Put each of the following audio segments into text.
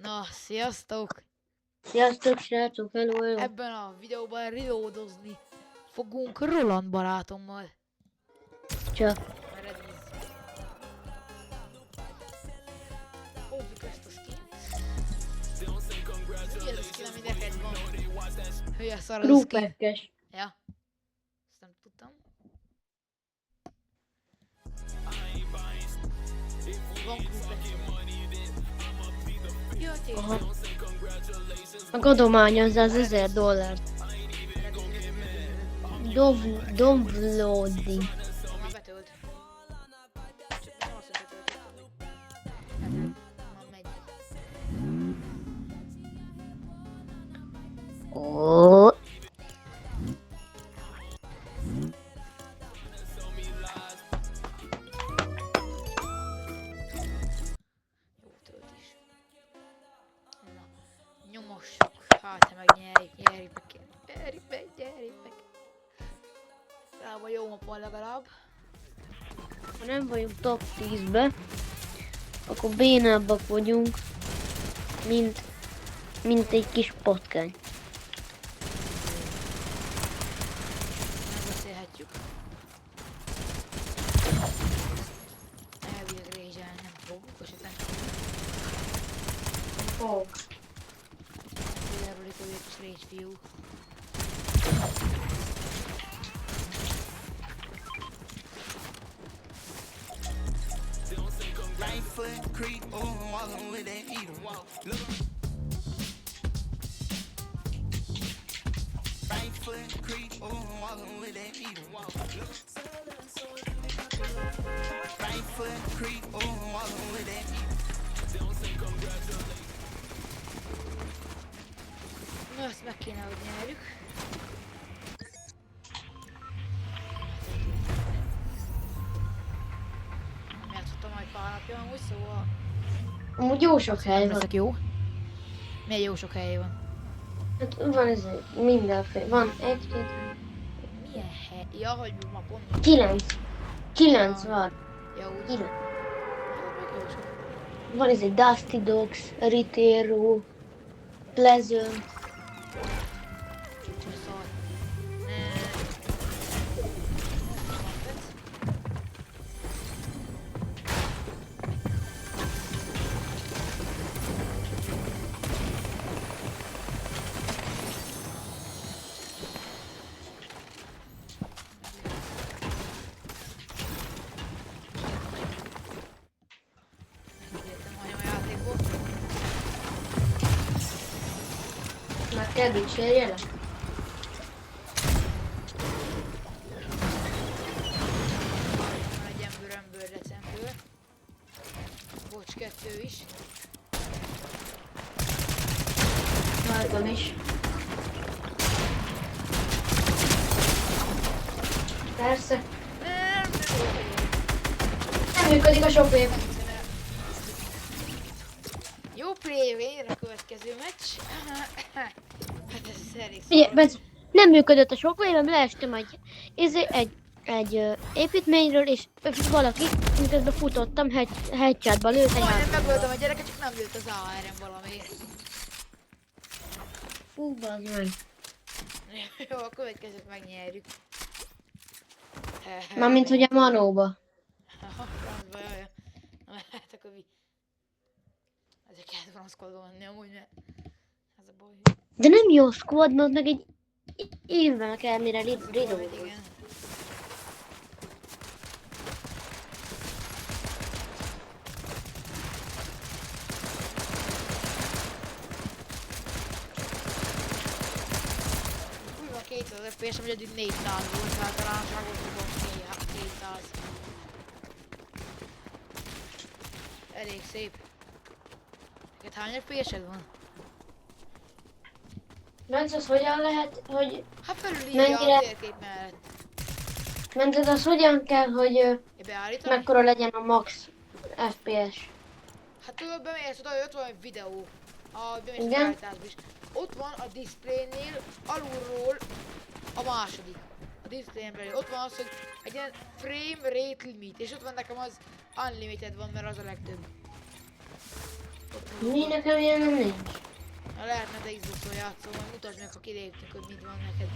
Na, sziasztok! Sziasztok, srácok, hello. Ebben a videóban reloadozni fogunk Roland barátommal. Csak. Mert ez így. Hozzuk ezt a skint. Mi ez a skin, ami neked van? Hülye szar az a skin. Rúperkes. Ja. Ezt nem tudtam. Van Rúperkes. Jó, Aha. Meg adományozza az $1000. Downloading. már betölt. Csak nem azt, hogy betöltöttem. Már megy. Ó. Jó töltés. Na, nyomossuk. Hát, ha megnyerjük meg. Rába jó map van legalább. Ha nem vagyunk top 10-be, akkor bénábbak vagyunk, mint egy kis patkány. Megbeszélhetjük. Elvileg rézselni nem fogunk, esetleg Fog. például itt egy kis rage fiú. Right foot creep, ooh, walking with that heater. Look. Right foot creep, ooh, walking with that heater. Look. Right foot creep, ooh, walking with that heater. Na, ezt meg kéne, hogy nyerjük. Nem játszottam majd pár napja amúgy, szóval Amúgy jó sok hely nem van. leszek jó. Milyen jó sok hely van. Hát van ez mindenféle. Van egy, két, Milyen hely? Ja, hogy ma pont. 9. 9 van. Ja, úgy. 9. Jó, meg jó sok. Van ez egy Dusty Dogs, Ritero, Pleasant. Csak szar. Megértem majdnem a játékból. Már kell dicsérjelek? Van egy Ember december. Bocs, 2 is. Vágom is. Persze. Nem működik a shopwave. Jó play, végre a következő meccs. Hát ez elég Figyelj, szar. Bence, nem működött a shopwave, leestem egy építményről, és valaki, miközben futottam, headshotba lőtt egy Majdnem házba. megöltem a gyereket, csak nem lőtt az AR-en valamiért. Fú, bazd meg. Jó, a következőt megnyerjük. Mármint, hogy a manóba. Francba, jaj. Hát akkor mi? Ezért kellett franszkodolni amúgy, mert ez a baj. De nem jó squadnod, meg egy évben kell, mire ridó. Igen. Úgy van 200 FPS, hogy eddig 400 volt, általánosságban tudom 200. Elég szép. Neked hány FPS-ed van? Bence, az hogyan lehet, hogy... Hát felül Mennyire? a térkép mellett. Mented, az hogyan kell, hogy Beállítani? mekkora legyen a max FPS? Hát tudod, bemész oda, hogy ott van egy videó. Bemész az Igen? állításba is. Ott van a displaynél alulról a második. A displayen belül. Ott van az, hogy egy ilyen frame rate limit. És ott van nekem az unlimited van, mert az a legtöbb. Mi nekem ilyen nem nincs. Ha lehetne te Xboxon játszol, majd mutasd meg, ha kiléptünk, hogy mit van neked.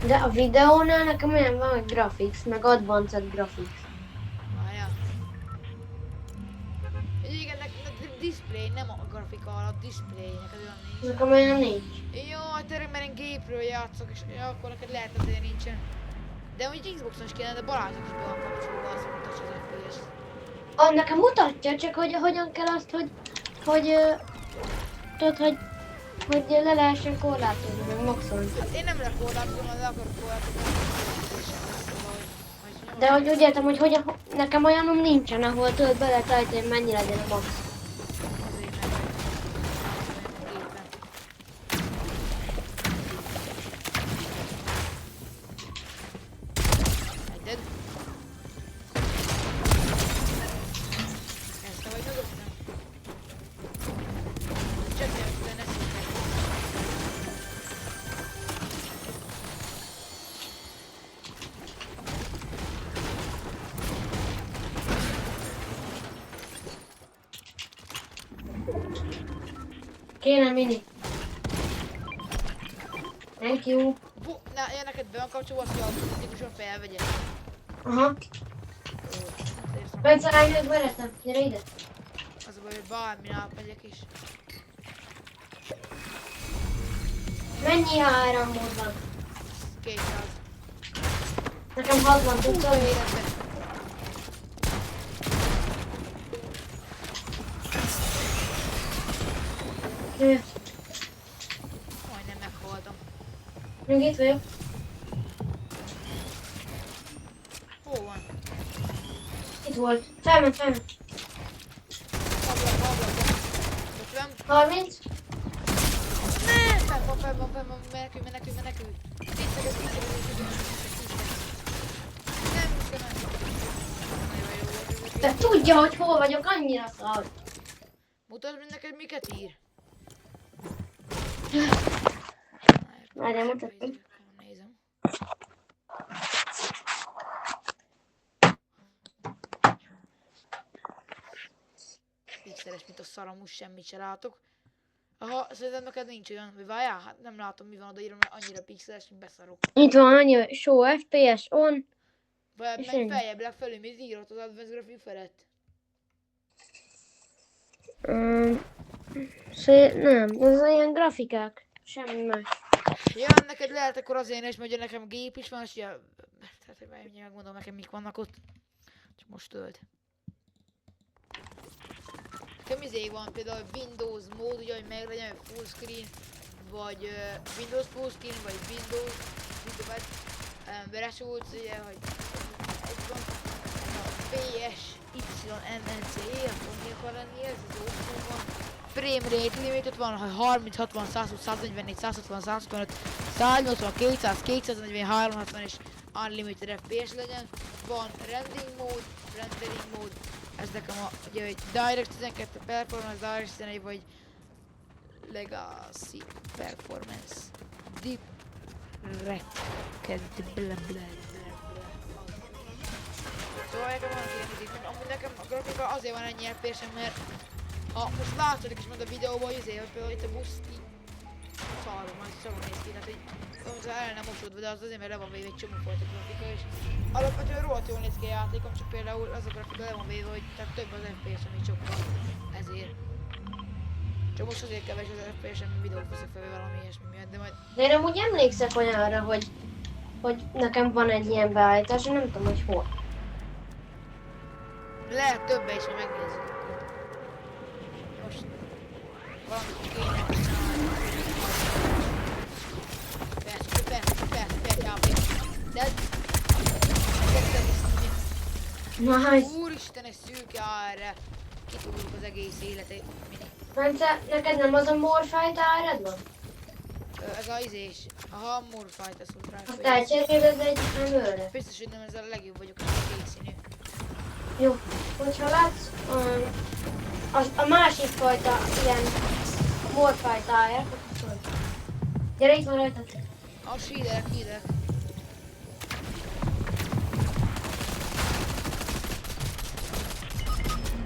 De a videónál nekem olyan van, hogy graphics, meg advanced graphics. Várjál. Igen, a display, nem a grafika, a display, neked olyan nincs. Nekem olyan nincs. Jó, hát tényleg, mert én gépről játszok, és ja, akkor neked lehet, hogy nincsen. De úgy Xboxon is kéne, de Balázsnak is be van kapcsolva, azt mutatja az FPS-t. Nekem mutatja, csak hogy hogyan kell azt, tudod, hogy le lehessen korlátozni, meg maxolni. Hát én nem lekorlátozom, le akarok korlátozni. De hogy úgy értem, hogy hogyan, nekem olyanom nincsen, ahol tudod be lehet állítani, hogy mennyi legyen a max. Azért nem gépen. Egyed. Ezt te vagy mögöttem? Csökkent, de ne szüknek. Kéne mini. Thank you. Na, én neked be van kapcsolva, azt, hogy automatikusan felvegye. Aha. Értem. Bence, állj meg veretem. Gyere ide. Az a baj, hogy bármin átmegyek is. Mennyi áramod van? 200. Nekem 60, tudsz hogy Életben. Majdnem meghaltam. még itt vagyok. Hol van? Itt volt. Felment. Ablak. 50. 30. Ne! Fenn van, menekülj. Tízszeres. Nem kell menni. Nagyon jó volt. De tudja, hogy hol vagyok, annyira szar. Mutasd meg neked, miket ír. Várjál, mutatom. Nézem. Pixeles, mint a szaram, semmit se látok. Aha, szerintem neked nincs olyan, hogy várjál, hát nem látom, mi van odaírva, mert annyira pixeles, hogy beszarok. Itt van annyi, hogy show FPS on. Vagy És menj ennyi. feljebb, legfelül, mit írott az Advanced Graphics felett? Nem, ez olyan grafikák. Semmi más. Ja, neked lehet akkor azért is, mert nekem gép is van, és ja, tehát hogy megmondom nekem mik vannak ott. Csak most tölt. Nekem izé van például Windows mód, ugye, hogy meglegyen full screen, vagy Windows full screen, vagy Windows, beresült, ugye, hogy egy van, a PSYNNC, akkor mi akar lenni ez, az option van. Frame rate limitet van, hogy 30, 60, 120, 144, 160, 165, 180, 200, 240, 360 és unlimited FPS legyen. Van rendering mód, ez nekem a, ugye, hogy Direct 12 Performance, Direct 11 vagy Legacy Performance. Deep Szóval nekem van ilyen, amúgy nekem a grafika azért van ennyi FPS-en, mert ha most látod is majd a videóban, hogy azért, hogy például itt a busz így szarul néz ki, tehát hogy el nem mosódva, de az azért, mert le van véve egy csomó fajta grafika, és alapvetően rohadt jól néz ki a játékom, csak például az a grafika le van véve, hogy tehát több az FPS, ami sokkal, ezért. Csak most azért kevés az FPS-en, mint videót veszek fel, vagy valami ilyesmi miatt, de majd... De én amúgy emlékszek olyanra, hogy nekem van egy ilyen beállítás, nem tudom, hogy hol. Lehet többe is, ha megnézzük. Most valamit kéne csinálni. Persze, játék. De Nice. úristen, ez szűk erre. Kitúrjuk az egész életét. Bence, neked nem az a Morfight áred van? Ez a izés. Aha, Morfight, ez volt rá. Azt elcseréled egy emőre. Biztos, hogy nem ezzel a legjobb vagyok, ez a kék színű. Jó, hogyha látsz a másik fajta ilyen Morfight áred, akkor szólj. Gyere, itt van rajtad. A sídelek.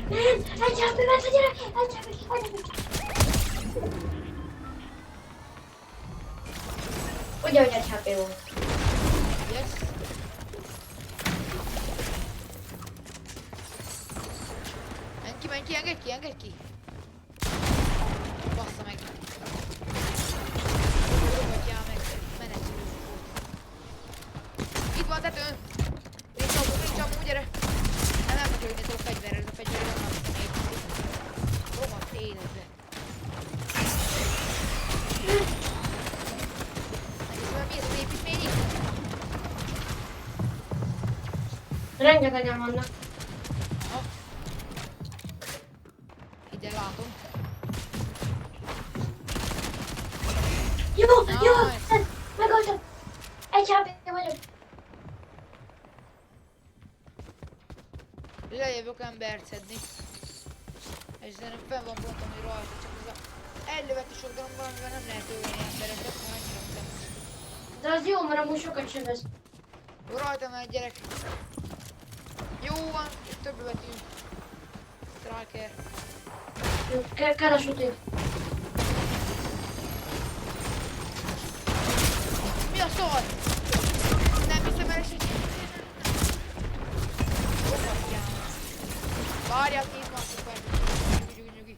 Egy HP ment a gyerek! Egy HP! Ugye, hogy egy HP volt. Yes. Menj ki, engedj ki! Bassza meg! Rohadjál meg, menet. Itt van a tetőn! Nincs amúgy, gyere! Nem tudok jönni a fegyverrel, ez a fegyver nem azt építik. Rohadt életbe. Megnézem, mi ez az építmény itt? Rengetegen vannak. Aha. Ide látom. Jó, jó! Nice. Megoldom! Egy HP vagyok. Lejövök embert szedni. És szerintem fenn van pont, ami rajta, csak az a ellöveti sok darabban, amivel nem lehet ölni embereket, mert annyira szemes. De az jó, mert amúgy sokat sebez. Jó, rajta megy gyerek. Jó van, több lövetünk. Striker. Jó, keres utit. Mi a szar? Nem hiszem el, hogy... Várjál, 10 másodperc. Nyugi.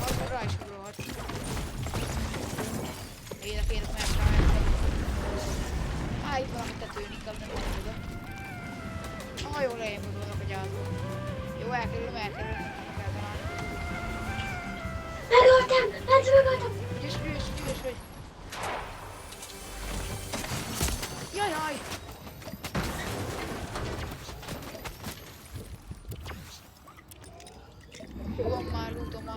Az rá is ugrálhat. Ének megtaláltam. Itt valami tetőn, inkább nem megy oda. Ah, jó, lejjebb gondolok a gyászból. Jó, elkerülöm, nem kell találni. Megoldtam! Ügyes vagy. Jaj! Van már lootom.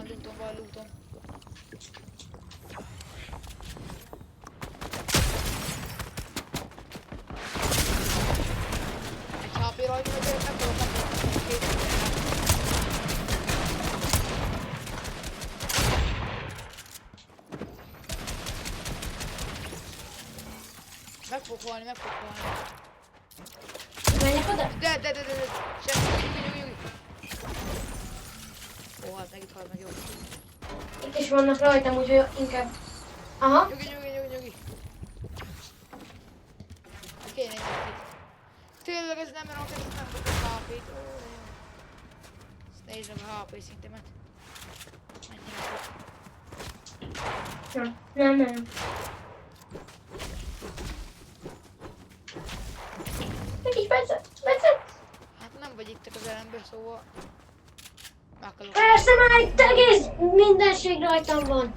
Egy HP rajta, hogy nem tudok Meg fog halni. Menjek oda? De. Semmi, nyugi. Ó, hát meg itt hal meg, jó. Itt is vannak rajtam, úgyhogy inkább... Aha. Nyugi. Kéne egy itt. Tényleg ez nem rakod, ezt nem tudok HP-t. Ezt nézem a HP szintemet. Mennyire fog. Nem. Egy kis percet. Hát nem vagy itt az ellenből, szóval... Meghalok. Persze már itt egész mindenség rajtam van.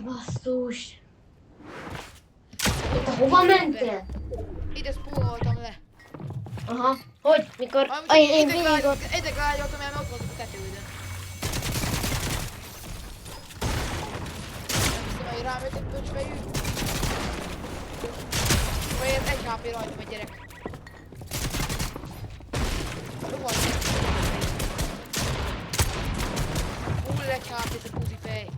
Basszus. Te hova mentél? Ide spawnoltam le. Aha. Hogy? Mikor? Én végig ott. Ide glágyoltam el, mert ott voltunk a tetődön. Nem hiszem, hogy rám jött egy pöcsfejű. Vagy egy HP rajtam egy gyerek. Rohadt. Hull egy HP-t a puzifej.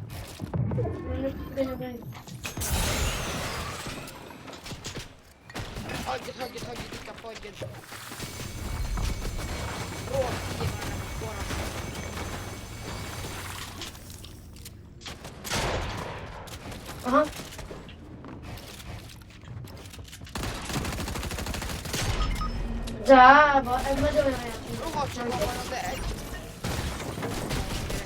Hagyjad, inkább hagyjad. Rohadt, ilyen már nem van. Aha. Zába, ez nagyon jó játék. Rohadt csak van, de egy.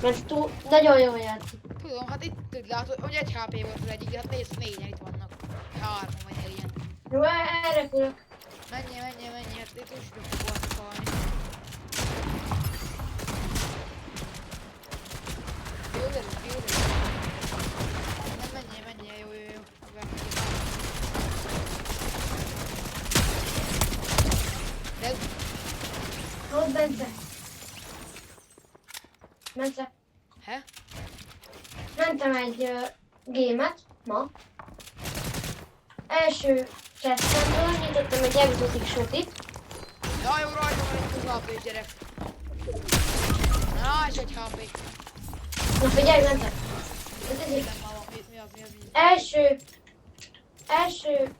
Mert túl, nagyon jó játék. Tudom, hát itt tud látod, hogy egy HP volt az egyik, hát nézd, négyen itt vannak. 3 vagy 4-en. Jó, erre külök. Menjél, hát itt úgy tudok halni. Jó. Nem menjél, jó. Ez? Ott Bence. He? Mentem egy gémet ma. Első chestemből nyitottam egy exotic shotit. Ja, jó, rajta van egy 20 HP-s gyerek. Na, és egy HP. Na figyelj, mentem. Nem van, mi az? Első...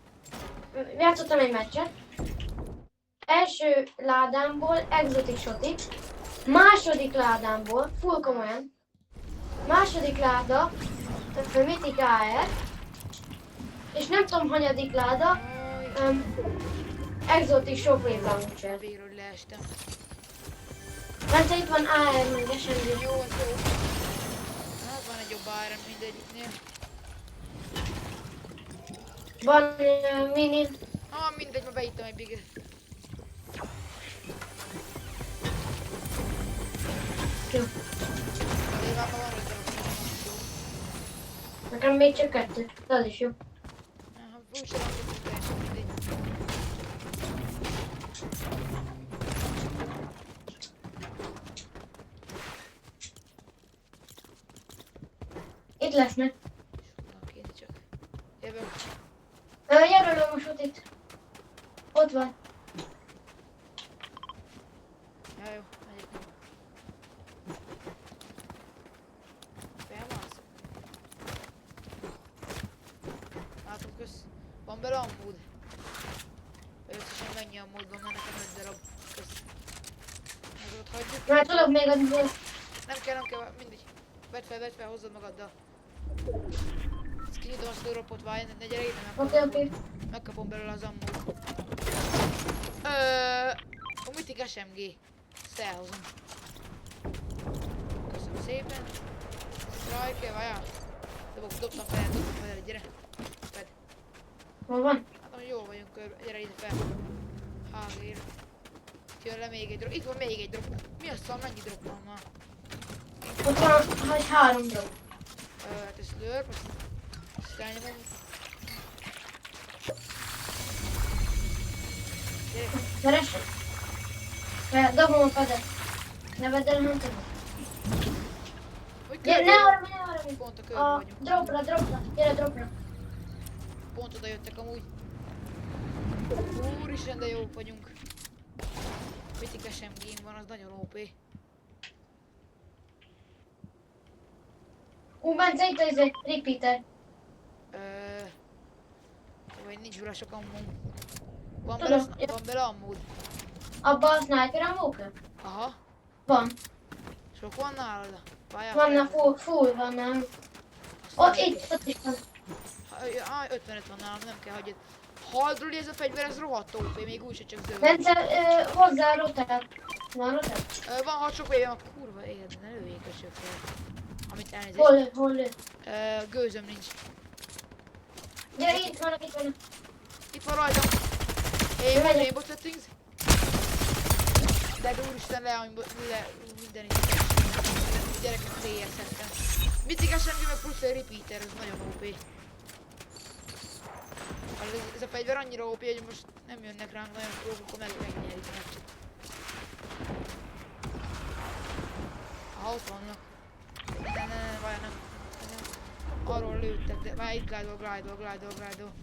Játszottam egy meccset. első ládámból exotic shoti, második ládámból, full komolyan, második láda, mythic AR, és nem tudom hanyadik láda, Aj, exotic shockwave launcher. végről leestem. Bence itt van AR meg SMG. Jó, az jó. Hát van egy jobb áram mindegyiknél. Van mini, Mindegy, ma beittem egy biget. jó. De már van 5 darab. Jó. Nekem még csak 2, de az is jó. Úgyse nem tudjuk teljesen mindegy. Itt lesznek. Na, kéne csak. Jövök. Jelölöm a shotit. Ott van. Ja, jó, megyek. Felmász. Látod, kösz. Van bele ammód. Összesen mennyi ammód van, mert nekem 5 darab. Kösz. Meg ott hagyjuk. Már tudok még adni. Nem kell, mindegy. Vedd fel, hozzad magaddal. Ezt kinyitom azt a dropot, várj, ne gyere ide, Oké. megkapom belőle az ammót. A Mythic SMG. Ezt elhozom. Köszönöm szépen. Strike, várjál. Dobtam fel, gyere. Fedd. Hol van? Hát amúgy jól vagyunk körbe, gyere ide fel. Hágér. Jön le még egy drop, itt van még egy drop. Mi a szal, mennyi drop van ma? Ott van, hogy 3 drop. Hát ez lőr, azt elnyomom. Gyere, Keresek. Dobom a fedet. Ne vedd el, nem tudom. hogy Gyere, körbe ne vagyunk. arra, ne arra. Pont a körbe A vagyunk. dropra. Gyere dropra. Pont oda jöttek amúgy. Úristen, de jók vagyunk. Mythic SMG-m van, az nagyon OP. Bence itt ez egy repeater. Vagy nincs ura sok ammum. Van Tudom, bele ammód. Abba a sniper amóka? Aha. Van. Sok van nálad? Várjál, Van a fel. full van nem. Azt Ott is van. 55 van nálam, nem kell hagyjad. Haldról ez a fegyver, ez rohadt OP, még úgyse csak zöld. Bence, hozzá rotál. Van rotál? Van 6 sok vége, a kurva élet, ne lőjék a sökkel. Amit elnézést. Hol lő? Gőzöm nincs. Gyere, itt vannak. Itt van rajtam. Én vagy rainbow settings. De úristen le minden itt. Gyerekek CS-eztem. Mythic SMG meg plusz egy repeater, ez nagyon OP. Ez a fegyver annyira OP, hogy most nem jönnek ránk nagyon próbálok, akkor megnyerik a meccset. Aha, ott vannak. Ne, várjál, nem. Arról lőttek, de már itt glide-ol.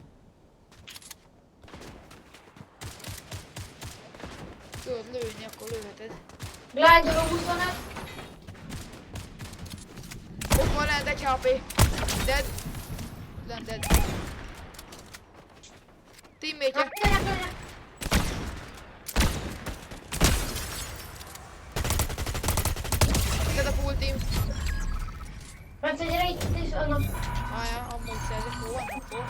Tudod lőni, akkor lőheted. Glide-oló 25. Ott van lent egy HP. Dead. Lent dead. Teammate-je. Dead a full team. Bence, gyere, itt is vannak. Várjál, amúgy szerzek, hol vannak, hol?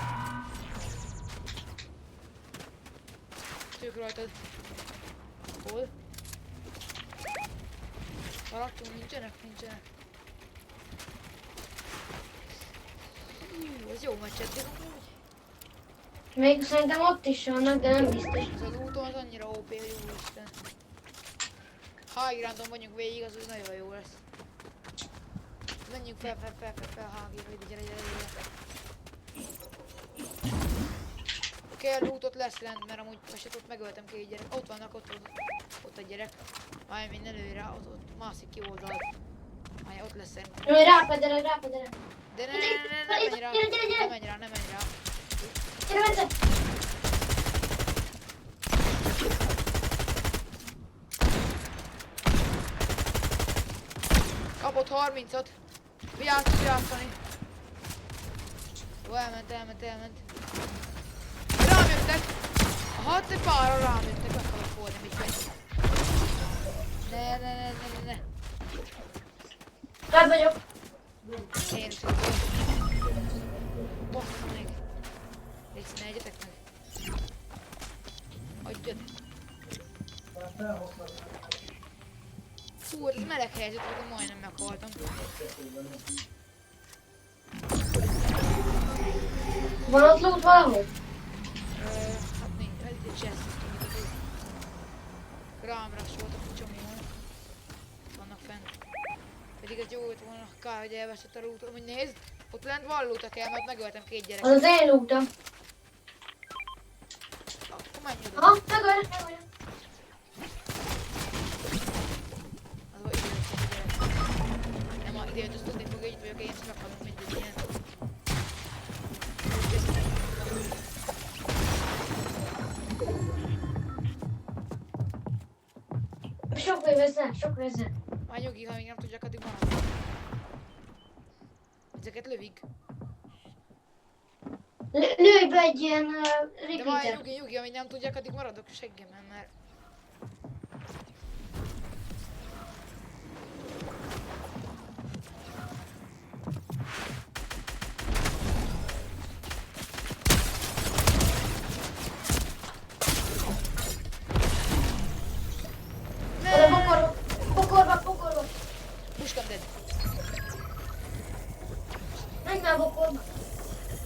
Tűk rajtad. Hol? Maradtunk, nincsenek. Ez jó meccset, amúgy. Még szerintem ott is vannak, de nem biztos. Ez az úton az annyira OP, hogy úristen. High groundon vagyunk végig, az nagyon jó lesz. Menjünk fel, High, gyere. Kell lootot lesz lent, mert amúgy most ott megöltem két gyerek. Ott vannak, ott a gyerek. Várj, még ne lőj rá, ott mászik ki oldalt. Várj, ott lesz szerintem. Rápedere. De ne menj rá. Gyere. Ne menj rá. Gyere, Bence. Kapott 30-at. Vigyázzani. Jó, elment. Rám jöttek. Aha, te pára rám jöttek, meg akarok volni, mit megy. Ne. Rád vagyok. Én is vagyok. Bassza meg. Légy, ne egyetek meg. Adjad. Fú, ez meleg helyzet, hogy majdnem meghaltam. Van ott loot valahol? Hát nincs, egy chest. Rám rusholtak a csomóan. Vannak fent. Pedig ez jó lett volna, kár, hogy elveszett a lootot. Amúgy nézd, ott lent van loot kell, mert megöltem 2 gyereket. Az az én lootom. Akkor menj oda. Aha, megöl. Az vagy ide jött a gyerek. Nem, ide jött, azt tudni fogja, itt vagyok, én is meghalom mindegy ilyen. Sok vezet. Már nyugi, ha még nem tudják, addig maradni. Ezeket lövik. Lőj be egy ilyen De várj, repeater. nyugi, amíg nem tudják, addig maradok a seggemen, mert... Oda bokorba. Puskam dead. Menj már bokorba.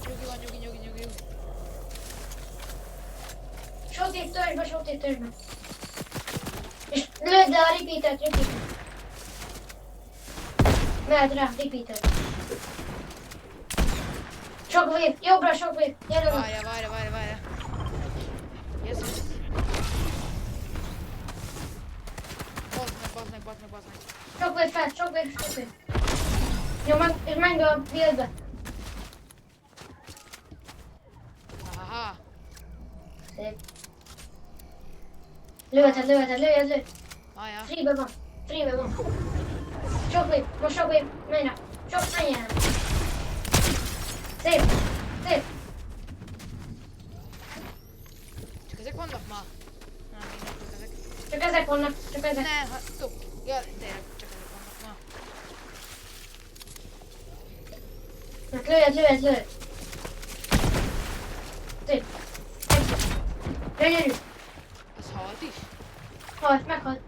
Nyugi van, nyugi. Sötét törzsbe. És lőd le a repeatert. Mehet rá, repeater. Sok wave, jobbra sok wave. Gyere oda. Várja. Yes. Bazd meg. Sok wave fel, sok wave. Jó, és menj be a buildbe. Aha. Szép. Lőheted. Várja. Freebe van. Sok wave, menj rá. Menj el. Szép. Csak ezek vannak már? Nem, még nem tudok ezek. Csak ezek vannak. Ne, ha, stop. Ja, tényleg, csak ezek vannak már. Lőjed. Szép. Gyönyörű. Az halt is? Meghalt.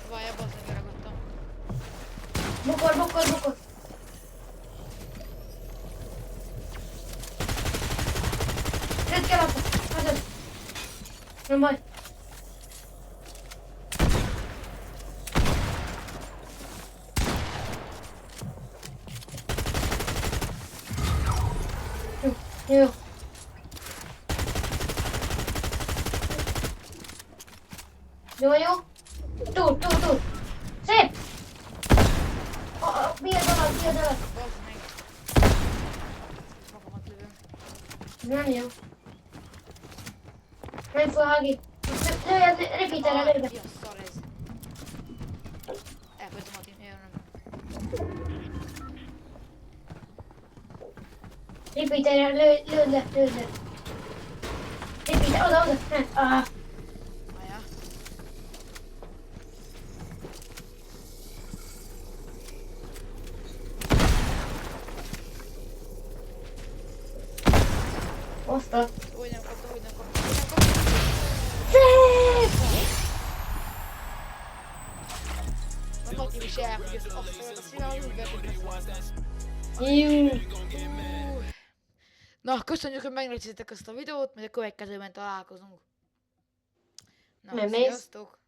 Várja, bazd meg, ragadtam. Bukor. Rödd kell akkor. Hazad. Nem baj. Jó. Jó. Túl. Szép. Bíjad alatt. Bazd meg. Magamat lövöm. Nem jó. Menj fel, Hagi. Lőjed, repeaterre lőj be. Ja, szar ez. Elfogytam a tím, jön. Repeaterre lőd le. Repeater, oda. Várja. Osztad. Úgy nem kaptam. Szép! A Mati is elfogy, azt a szívem, az úgy vertük meg. Jó. Na, köszönjük, hogy megnéztétek ezt a videót, majd a következőben találkozunk. Na, Nem mész? sziasztok!